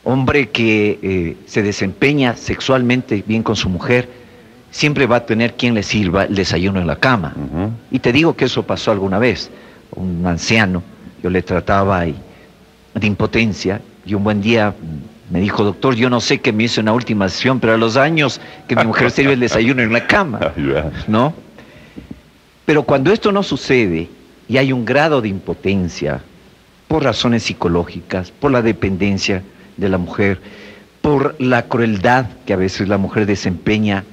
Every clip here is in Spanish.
hombre que se desempeña sexualmente bien con su mujer, siempre va a tener quien le sirva el desayuno en la cama. Y te digo que eso pasó alguna vez. Un anciano, yo le trataba de impotencia, y un buen día me dijo: doctor, yo no sé qué me hizo en la última sesión, pero a los años que mi mujer sirve el desayuno en la cama, ¿no? Pero cuando esto no sucede y hay un grado de impotencia por razones psicológicas, por la dependencia de la mujer, por la crueldad que a veces la mujer desempeña,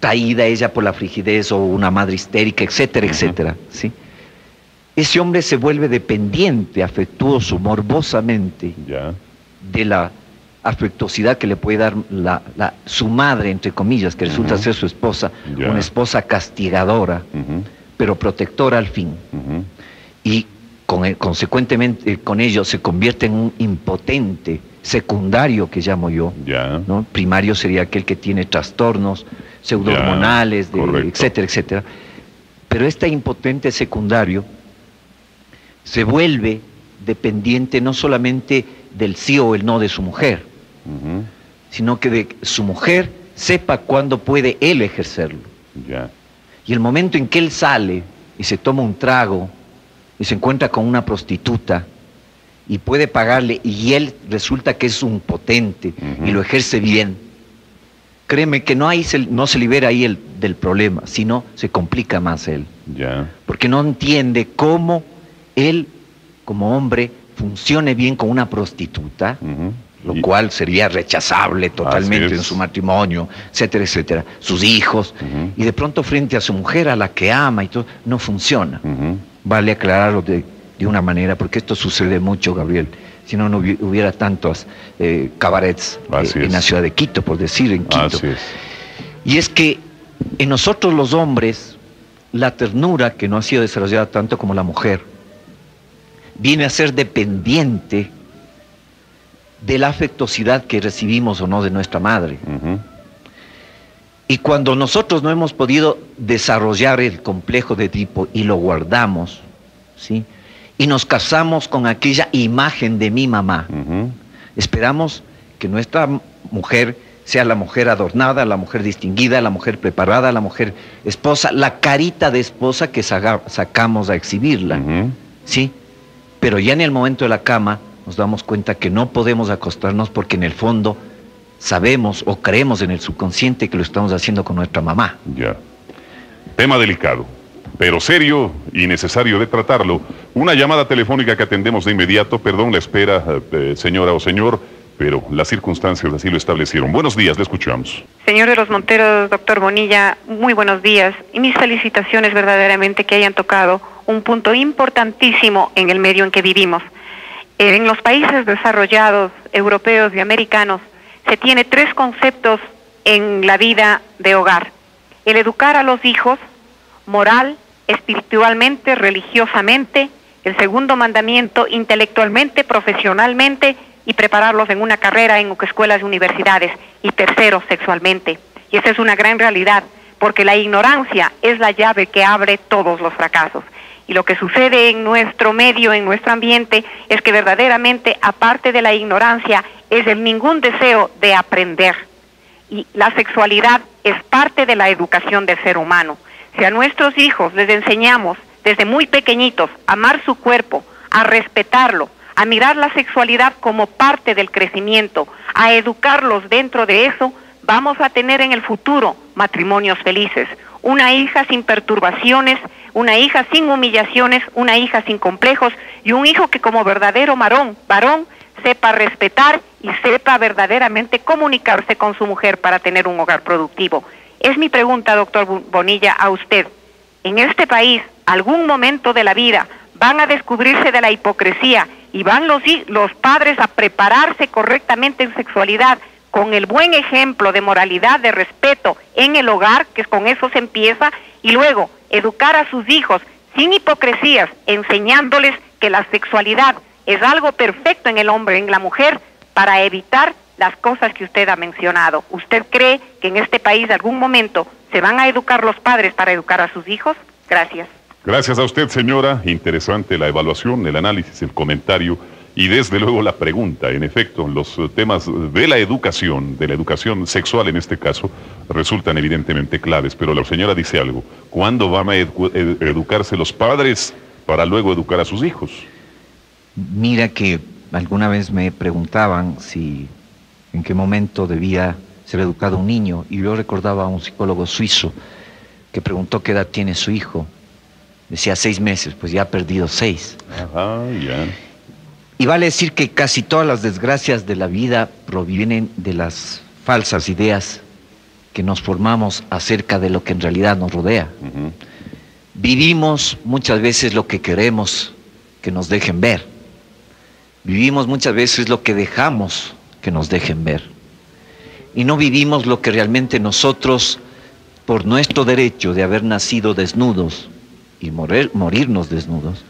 traída ella por la frigidez o una madre histérica, etcétera, etcétera, ¿sí? Ese hombre se vuelve dependiente, afectuoso, morbosamente de la afectuosidad que le puede dar su madre, entre comillas, que resulta ser su esposa, una esposa castigadora, pero protectora al fin. Y consecuentemente con ello se convierte en un impotente secundario, que llamo yo, ¿no? Primario sería aquel que tiene trastornos pseudohormonales, etcétera, etcétera. Pero este impotente secundario se vuelve dependiente no solamente del sí o el no de su mujer, sino que de su mujer sepa cuándo puede él ejercerlo. Y el momento en que él sale y se toma un trago y se encuentra con una prostituta y puede pagarle, y él resulta que es un potente y lo ejerce bien, créeme que no se libera ahí del problema, sino se complica más él. Porque no entiende cómo él, como hombre, funcione bien con una prostituta, lo cual sería rechazable totalmente en su matrimonio, etcétera, etcétera, sus hijos, y de pronto frente a su mujer, a la que ama y todo, no funciona. Vale aclararlo de una manera, porque esto sucede mucho, Gabriel. Si no, no hubiera tantos cabarets en la ciudad de Quito, por decir, en Quito. Y es que en nosotros los hombres, la ternura, que no ha sido desarrollada tanto como la mujer, viene a ser dependiente de la afectuosidad que recibimos o no de nuestra madre. Y cuando nosotros no hemos podido desarrollar el complejo de Edipo y lo guardamos, ¿sí?, y nos casamos con aquella imagen de mi mamá, esperamos que nuestra mujer sea la mujer adornada, la mujer distinguida, la mujer preparada, la mujer esposa, la carita de esposa que sacamos a exhibirla, ¿sí? Pero ya en el momento de la cama nos damos cuenta que no podemos acostarnos, porque en el fondo sabemos o creemos en el subconsciente que lo estamos haciendo con nuestra mamá. Tema delicado, pero serio y necesario de tratarlo. Una llamada telefónica que atendemos de inmediato. Perdón la espera, señora o señor, pero las circunstancias así lo establecieron. Buenos días, le escuchamos. Señor de los Monteros, doctor Bonilla, muy buenos días. Y mis felicitaciones verdaderamente que hayan tocado un punto importantísimo en el medio en que vivimos. En los países desarrollados, europeos y americanos, se tiene tres conceptos en la vida de hogar: el educar a los hijos, moral, espiritualmente, religiosamente; el segundo mandamiento, intelectualmente, profesionalmente, y prepararlos en una carrera en escuelas y universidades; y tercero, sexualmente. Y esa es una gran realidad, porque la ignorancia es la llave que abre todos los fracasos. Y lo que sucede en nuestro medio, en nuestro ambiente, es que verdaderamente, aparte de la ignorancia, es el ningún deseo de aprender. Y la sexualidad es parte de la educación del ser humano. Si a nuestros hijos les enseñamos desde muy pequeñitos a amar su cuerpo, a respetarlo, a mirar la sexualidad como parte del crecimiento, a educarlos dentro de eso, vamos a tener en el futuro matrimonios felices. Una hija sin perturbaciones, una hija sin humillaciones, una hija sin complejos, y un hijo que como verdadero varón sepa respetar y sepa verdaderamente comunicarse con su mujer para tener un hogar productivo. Es mi pregunta, doctor Bonilla, a usted. En este país, algún momento de la vida, van a descubrirse de la hipocresía y van los padres a prepararse correctamente en sexualidad, con el buen ejemplo de moralidad, de respeto en el hogar, que con eso se empieza, y luego educar a sus hijos sin hipocresías, enseñándoles que la sexualidad es algo perfecto en el hombre, en la mujer, para evitar las cosas que usted ha mencionado. ¿Usted cree que en este país algún momento se van a educar los padres para educar a sus hijos? Gracias. Gracias a usted, señora. Interesante la evaluación, el análisis, el comentario y desde luego la pregunta. En efecto, los temas de la educación sexual en este caso, resultan evidentemente claves, pero la señora dice algo. ¿Cuándo van a educarse los padres para luego educar a sus hijos? Mira que alguna vez me preguntaban en qué momento debía ser educado un niño, y yo recordaba a un psicólogo suizo que preguntó qué edad tiene su hijo. Decía 6 meses, pues ya ha perdido 6. Ajá, ya. Y vale decir que casi todas las desgracias de la vida provienen de las falsas ideas que nos formamos acerca de lo que en realidad nos rodea. Vivimos muchas veces lo que queremos que nos dejen ver. Vivimos muchas veces lo que dejamos que nos dejen ver. Y no vivimos lo que realmente nosotros, por nuestro derecho de haber nacido desnudos y morirnos desnudos,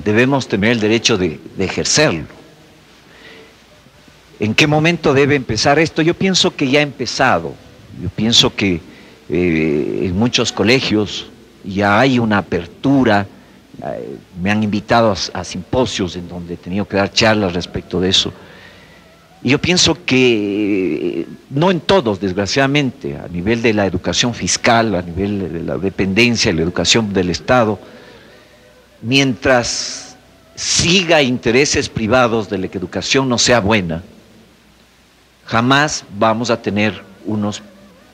debemos tener el derecho de ejercerlo. ¿En qué momento debe empezar esto? Yo pienso que ya ha empezado. Yo pienso que en muchos colegios ya hay una apertura. Me han invitado a simposios en donde he tenido que dar charlas respecto de eso. Y yo pienso que, no en todos, desgraciadamente, a nivel de la educación fiscal, a nivel de la dependencia, la educación del Estado, mientras siga intereses privados de la que educación no sea buena, jamás vamos a tener unos,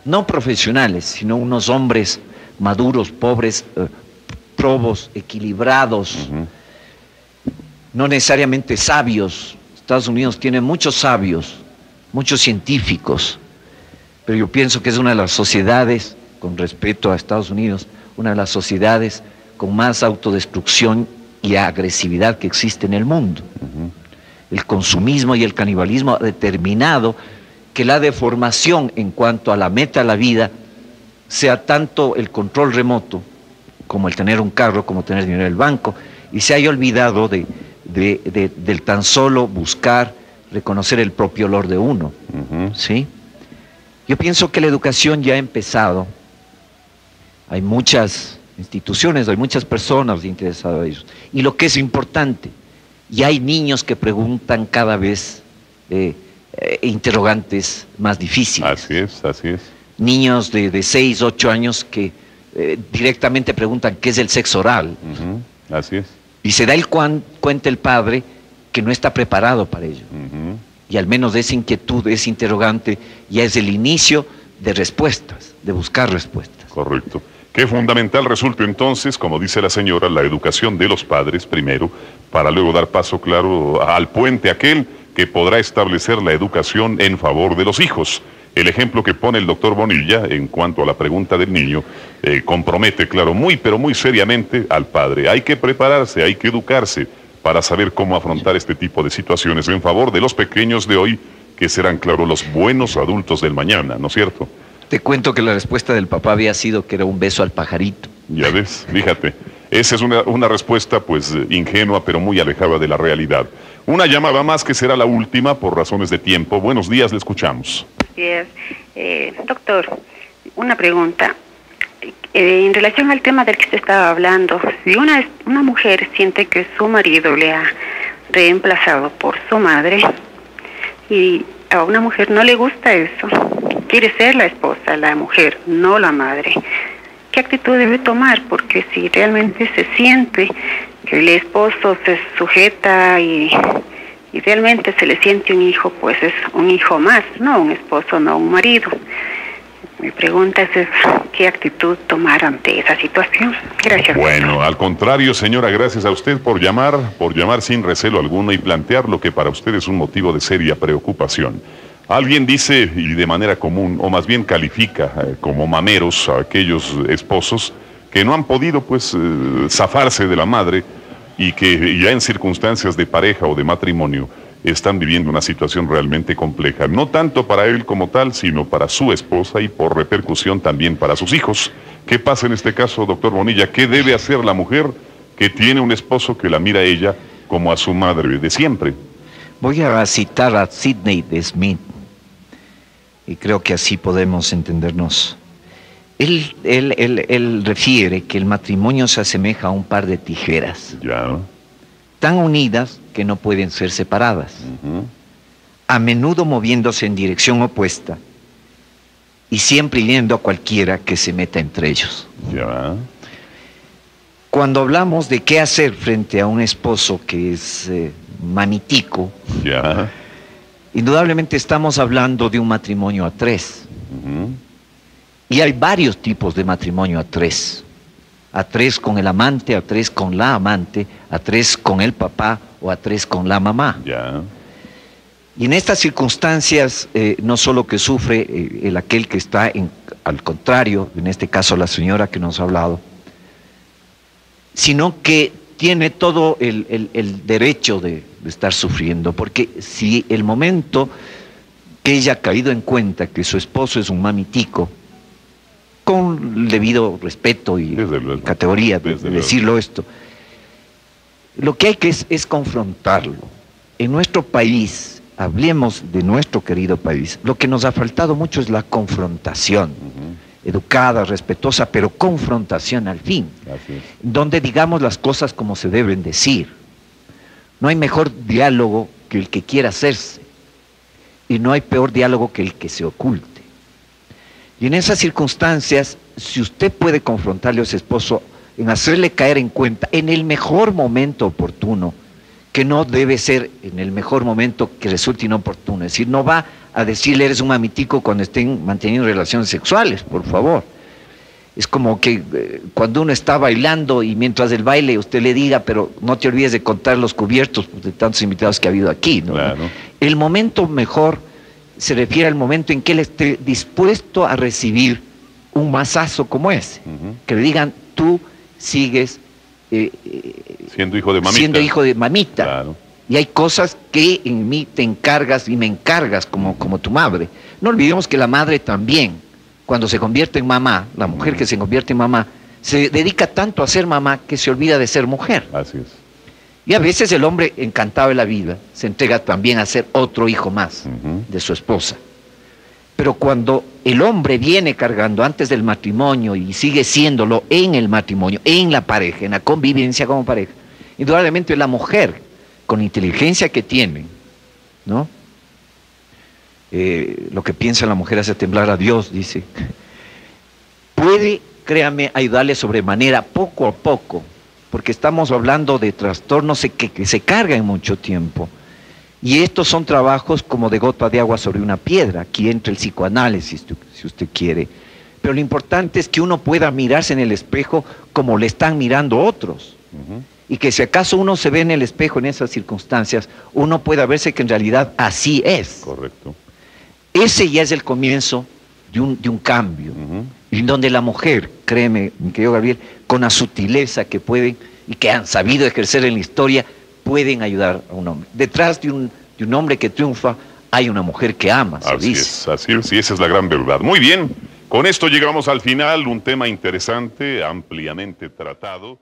no profesionales, sino unos hombres maduros, pobres, probos, equilibrados, no necesariamente sabios. Estados Unidos tiene muchos sabios, muchos científicos, pero yo pienso que es una de las sociedades, con respeto a Estados Unidos, una de las sociedades con más autodestrucción y agresividad que existe en el mundo. El consumismo y el canibalismo ha determinado que la deformación en cuanto a la meta de la vida sea tanto el control remoto, como el tener un carro, como tener dinero en el banco, y se haya olvidado del tan solo buscar reconocer el propio olor de uno. ¿Sí? Yo pienso que la educación ya ha empezado. Hay muchas instituciones, hay muchas personas interesadas en eso. Y lo que es importante, ya hay niños que preguntan cada vez interrogantes más difíciles. Así es, así es. Niños de 6, 8 años que directamente preguntan qué es el sexo oral. Así es. Y se da cuenta el padre que no está preparado para ello. Y al menos esa inquietud, ese interrogante, ya es el inicio de respuestas, de buscar respuestas. Correcto. Qué fundamental resulta entonces, como dice la señora, la educación de los padres primero, para luego dar paso, claro, al puente aquel que podrá establecer la educación en favor de los hijos. El ejemplo que pone el doctor Bonilla en cuanto a la pregunta del niño compromete, claro, pero muy seriamente al padre. Hay que prepararse, hay que educarse para saber cómo afrontar este tipo de situaciones en favor de los pequeños de hoy, que serán, claro, los buenos adultos del mañana, ¿no es cierto? Te cuento que la respuesta del papá había sido que era un beso al pajarito. Ya ves, fíjate. Esa es una respuesta, pues, ingenua, pero muy alejada de la realidad. Una llamada más que será la última por razones de tiempo. Buenos días, le escuchamos. Doctor, una pregunta. En relación al tema del que usted estaba hablando, si una mujer siente que su marido le ha reemplazado por su madre y a una mujer no le gusta eso, quiere ser la esposa, la mujer, no la madre, ¿qué actitud debe tomar? Porque si realmente se siente que el esposo se sujeta y realmente se le siente un hijo, pues es un hijo más, no un esposo, no un marido. Mi pregunta es ¿qué actitud tomar ante esa situación? Gracias. Bueno, al contrario, señora, gracias a usted por llamar sin recelo alguno y plantear lo que para usted es un motivo de seria preocupación. Alguien dice, y de manera común, o más bien califica como mameros a aquellos esposos que no han podido, pues, zafarse de la madre y que ya en circunstancias de pareja o de matrimonio están viviendo una situación realmente compleja, no tanto para él como tal, sino para su esposa y por repercusión también para sus hijos. ¿Qué pasa en este caso, doctor Bonilla? ¿Qué debe hacer la mujer que tiene un esposo que la mira a ella como a su madre de siempre? Voy a citar a Sidney Smith, y creo que así podemos entendernos. Él refiere que el matrimonio se asemeja a un par de tijeras. Ya. Tan unidas que no pueden ser separadas, a menudo moviéndose en dirección opuesta y siempre hiriendo a cualquiera que se meta entre ellos. Ya. Cuando hablamos de qué hacer frente a un esposo que es mamitico, Ya. indudablemente estamos hablando de un matrimonio a tres. Y hay varios tipos de matrimonio a tres. A tres con el amante, a tres con la amante, a tres con el papá o a tres con la mamá. Ya. Y en estas circunstancias, no solo que sufre aquel que está al contrario, en este caso la señora que nos ha hablado, sino que tiene todo el derecho de estar sufriendo, porque si el momento que ella ha caído en cuenta que su esposo es un mamitico, con debido respeto y categoría de decirlo esto, lo que hay que es confrontarlo. En nuestro país, hablemos de nuestro querido país, lo que nos ha faltado mucho es la confrontación, educada, respetuosa, pero confrontación al fin, donde digamos las cosas como se deben decir. No hay mejor diálogo que el que quiera hacerse, y no hay peor diálogo que el que se oculte. Y en esas circunstancias, si usted puede confrontarle a ese esposo en hacerle caer en cuenta, en el mejor momento oportuno, que no debe ser en el mejor momento que resulte inoportuno, es decir, no va a decirle eres un mamitico cuando estén manteniendo relaciones sexuales, por favor. Es como que cuando uno está bailando y mientras el baile usted le diga, pero no te olvides de contar los cubiertos de tantos invitados que ha habido aquí, ¿no? Claro. El momento mejor se refiere al momento en que él esté dispuesto a recibir un mazazo como ese, que le digan, tú sigues siendo hijo de mamita. Siendo hijo de mamita. Claro. Y hay cosas que en mí te encargas y me encargas como tu madre. No olvidemos que la madre también, cuando se convierte en mamá, la mujer que se convierte en mamá, se dedica tanto a ser mamá que se olvida de ser mujer. Así es. Y a veces el hombre, encantado de la vida, se entrega también a ser otro hijo más de su esposa. Pero cuando el hombre viene cargando antes del matrimonio y sigue siéndolo en el matrimonio, en la pareja, en la convivencia como pareja, indudablemente la mujer, con la inteligencia que tiene, ¿no? Lo que piensa la mujer hace temblar a Dios, dice. Puede, créame, ayudarle sobremanera, poco a poco, porque estamos hablando de trastornos que se cargan mucho tiempo. Y estos son trabajos como de gota de agua sobre una piedra. Aquí entra el psicoanálisis, si usted quiere. Pero lo importante es que uno pueda mirarse en el espejo como le están mirando otros. Y que si acaso uno se ve en el espejo en esas circunstancias, uno pueda verse que en realidad así es. Correcto. Ese ya es el comienzo de un cambio. Y donde la mujer, créeme, mi querido Gabriel, con la sutileza que pueden y que han sabido ejercer en la historia, pueden ayudar a un hombre. Detrás de un hombre que triunfa, hay una mujer que ama, se dice. Así es, y esa es la gran verdad. Muy bien, con esto llegamos al final, un tema interesante, ampliamente tratado.